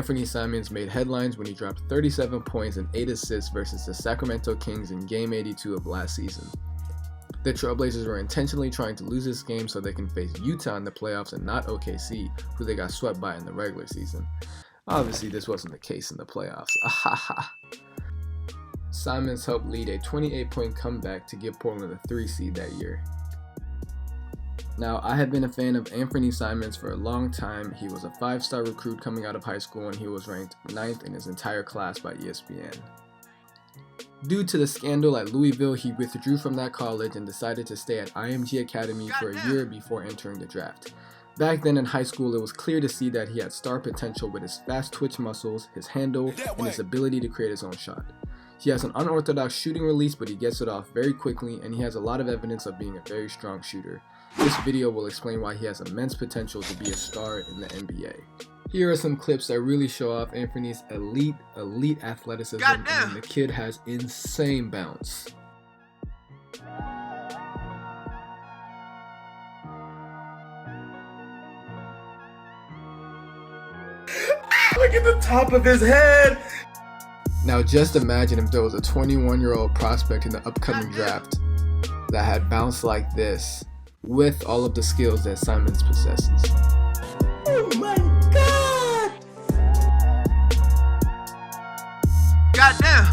Anfernee Simons made headlines when he dropped 37 points and 8 assists versus the Sacramento Kings in Game 82 of last season. The Trailblazers were intentionally trying to lose this game so they can face Utah in the playoffs and not OKC, who they got swept by in the regular season. Obviously, this wasn't the case in the playoffs. Ahaha. Simons helped lead a 28-point comeback to give Portland a 3 seed that year. Now, I have been a fan of Anfernee Simons for a long time. He was a 5-star recruit coming out of high school and he was ranked 9th in his entire class by ESPN. Due to the scandal at Louisville, he withdrew from that college and decided to stay at IMG Academy for a year before entering the draft. Back then in high school, it was clear to see that he had star potential with his fast twitch muscles, his handle, and his ability to create his own shot. He has an unorthodox shooting release, but he gets it off very quickly, and he has a lot of evidence of being a very strong shooter. This video will explain why he has immense potential to be a star in the NBA. Here are some clips that really show off Anfernee's elite athleticism, and the kid has insane bounce. Look at the top of his head! Now just imagine if there was a 21-year-old prospect in the upcoming draft that had bounce like this with all of the skills that Simons possesses. Oh my god! Goddamn!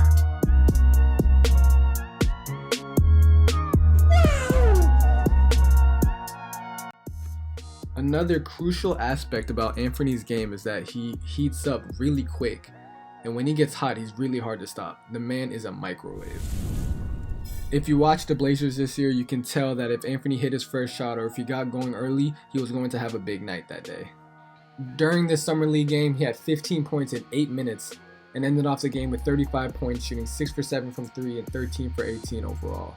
Another crucial aspect about Anfernee's game is that he heats up really quick, and when he gets hot, he's really hard to stop. The man is a microwave. If you watch the Blazers this year, you can tell that if Anfernee hit his first shot or if he got going early, he was going to have a big night that day. During this Summer League game, he had 15 points in 8 minutes and ended off the game with 35 points, shooting 6 for 7 from 3 and 13 for 18 overall.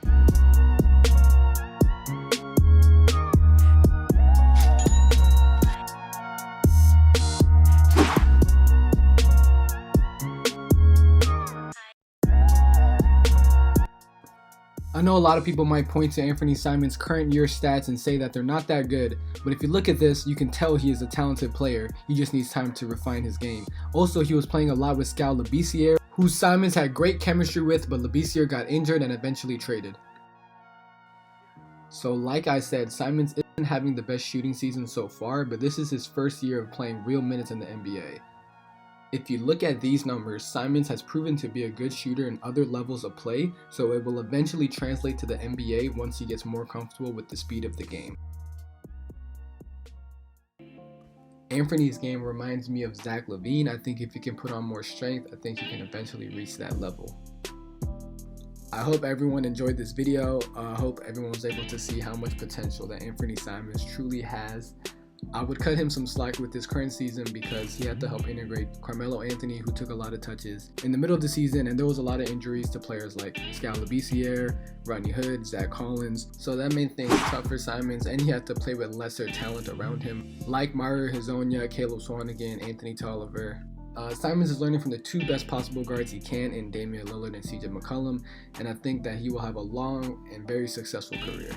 I know a lot of people might point to Anfernee Simons' current year stats and say that they're not that good, but if you look at this, you can tell he is a talented player. He just needs time to refine his game. Also, he was playing a lot with Skal Labissière, who Simons had great chemistry with, but Labissière got injured and eventually traded. So like I said, Simons isn't having the best shooting season so far, but this is his first year of playing real minutes in the NBA. If you look at these numbers, Simons has proven to be a good shooter in other levels of play, so it will eventually translate to the NBA once he gets more comfortable with the speed of the game. Anfernee's game reminds me of Zach LaVine. I think if he can put on more strength, I think he can eventually reach that level. I hope everyone enjoyed this video. I hope everyone was able to see how much potential that Anfernee Simons truly has. I would cut him some slack with this current season because he had to help integrate Carmelo Anthony, who took a lot of touches in the middle of the season, and there was a lot of injuries to players like Skal Labissière, Rodney Hood, Zach Collins, so that made things tough for Simons, and he had to play with lesser talent around him, like Mario Hezonja, Caleb Swanigan, Anthony Tolliver. Simons is learning from the 2 best possible guards he can in Damian Lillard and CJ McCollum, and I think that he will have a long and very successful career.